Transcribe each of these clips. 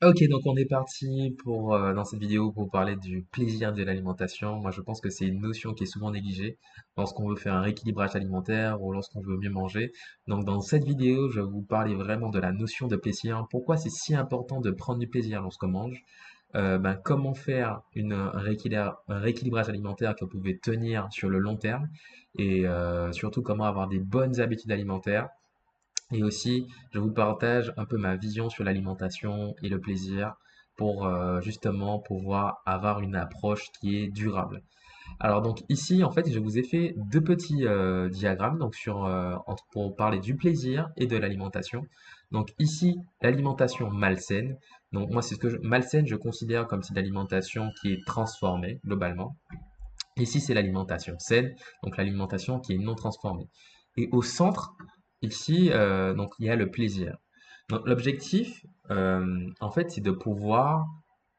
Ok, donc on est parti pour dans cette vidéo pour parler du plaisir de l'alimentation. Moi, je pense que c'est une notion qui est souvent négligée lorsqu'on veut faire un rééquilibrage alimentaire ou lorsqu'on veut mieux manger. Donc, dans cette vidéo, je vais vous parler vraiment de la notion de plaisir. Pourquoi c'est si important de prendre du plaisir lorsqu'on mange? Comment faire un rééquilibrage alimentaire que vous pouvez tenir sur le long terme et surtout comment avoir des bonnes habitudes alimentaires. Et aussi, je vous partage un peu ma vision sur l'alimentation et le plaisir pour justement pouvoir avoir une approche qui est durable. Alors donc ici, en fait, je vous ai fait deux petits diagrammes donc pour parler du plaisir et de l'alimentation. Donc ici, l'alimentation malsaine. Donc moi, malsaine, je considère comme c'est l'alimentation qui est transformée globalement. Ici, c'est l'alimentation saine, donc l'alimentation qui est non transformée. Et au centre, ici, donc il y a le plaisir. Donc l'objectif, en fait, c'est de pouvoir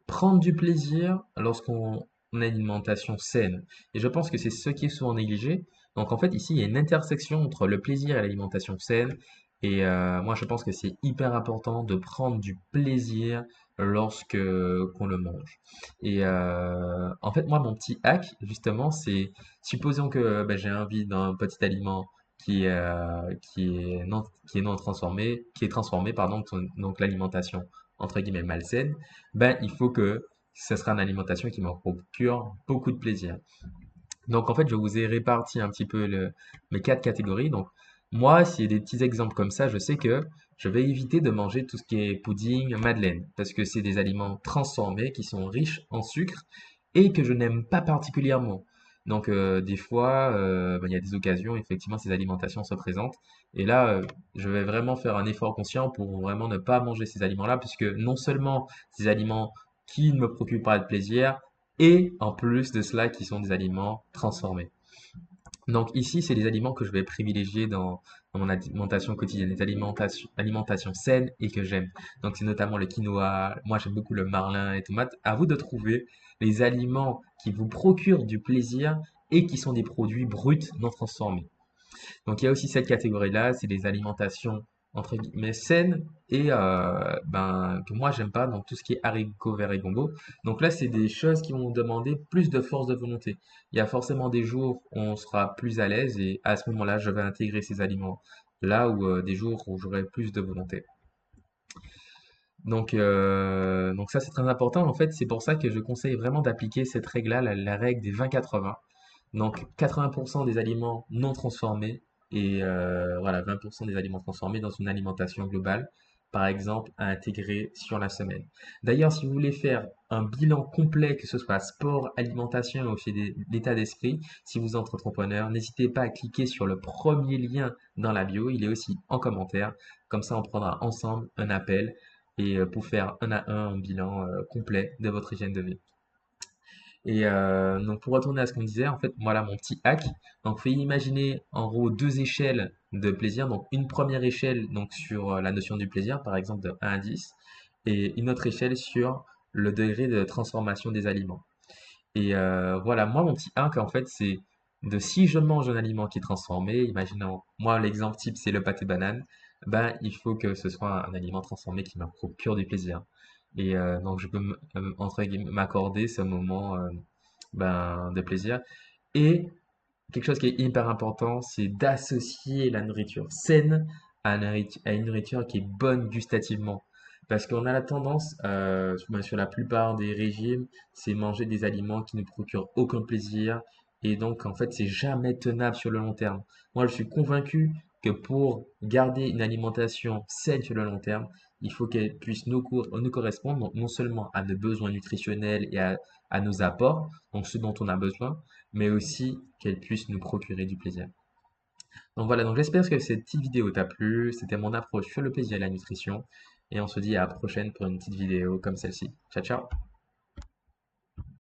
prendre du plaisir lorsqu'on a une alimentation saine. Et je pense que c'est ce qui est souvent négligé. Donc en fait, ici, il y a une intersection entre le plaisir et l'alimentation saine. Et moi, je pense que c'est hyper important de prendre du plaisir lorsque qu'on le mange. Et en fait, moi, mon petit hack, justement, c'est supposons que j'ai envie d'un petit aliment qui est non transformé, qui est transformé, pardon, donc l'alimentation entre guillemets malsaine, il faut que ce sera une alimentation qui me procure beaucoup de plaisir. Donc, en fait, je vous ai réparti un petit peu mes quatre catégories. Donc, moi, s'il y a des petits exemples comme ça, je sais que je vais éviter de manger tout ce qui est pudding, madeleine, parce que c'est des aliments transformés qui sont riches en sucre et que je n'aime pas particulièrement. Donc, des fois, il y a des occasions, effectivement, ces alimentations se présentent. Et là, je vais vraiment faire un effort conscient pour vraiment ne pas manger ces aliments-là, puisque non seulement ces aliments qui ne me procurent pas de plaisir, et en plus de cela qui sont des aliments transformés. Donc ici, c'est les aliments que je vais privilégier dans mon alimentation quotidienne, les alimentations saines et que j'aime. Donc c'est notamment le quinoa, moi j'aime beaucoup le marlin et tomates. À vous de trouver les aliments qui vous procurent du plaisir et qui sont des produits bruts non transformés. Donc il y a aussi cette catégorie-là, c'est les alimentations entre guillemets saines et que moi j'aime pas, donc tout ce qui est haricots verts et gombo. Donc là, c'est des choses qui vont demander plus de force de volonté. Il y a forcément des jours où on sera plus à l'aise et à ce moment-là, je vais intégrer ces aliments là où des jours où j'aurai plus de volonté. Donc ça c'est très important. En fait, c'est pour ça que je conseille vraiment d'appliquer cette règle-là, la règle des 20-80. Donc 80% des aliments non transformés et voilà 20% des aliments transformés dans une alimentation globale, par exemple, à intégrer sur la semaine. D'ailleurs, si vous voulez faire un bilan complet, que ce soit sport, alimentation ou aussi d'état d'esprit, si vous êtes entrepreneur, n'hésitez pas à cliquer sur le premier lien dans la bio. Il est aussi en commentaire. Comme ça, on prendra ensemble un appel et pour faire un à un bilan complet de votre hygiène de vie. Et donc pour retourner à ce qu'on disait, en fait, voilà mon petit hack. Donc, faut imaginer en gros deux échelles de plaisir. Donc, une première échelle donc sur la notion du plaisir, par exemple de 1 à 10, et une autre échelle sur le degré de transformation des aliments. Et voilà, moi, mon petit hack, en fait, c'est de si je mange un aliment qui est transformé, imaginons, moi, l'exemple type, c'est le pâté banane, il faut que ce soit un aliment transformé qui me procure du plaisir. Et donc, je peux, entre guillemets, m'accorder ce moment de plaisir. Et quelque chose qui est hyper important, c'est d'associer la nourriture saine à une nourriture qui est bonne gustativement. Parce qu'on a la tendance, sur la plupart des régimes, c'est manger des aliments qui ne procurent aucun plaisir. Et donc, en fait, c'est jamais tenable sur le long terme. Moi, je suis convaincu que pour garder une alimentation saine sur le long terme, il faut qu'elle puisse nous correspondre, donc non seulement à nos besoins nutritionnels et à nos apports, donc ce dont on a besoin, mais aussi qu'elle puisse nous procurer du plaisir. Donc voilà, donc j'espère que cette petite vidéo t'a plu. C'était mon approche sur le plaisir et la nutrition. Et on se dit à la prochaine pour une petite vidéo comme celle-ci. Ciao, ciao!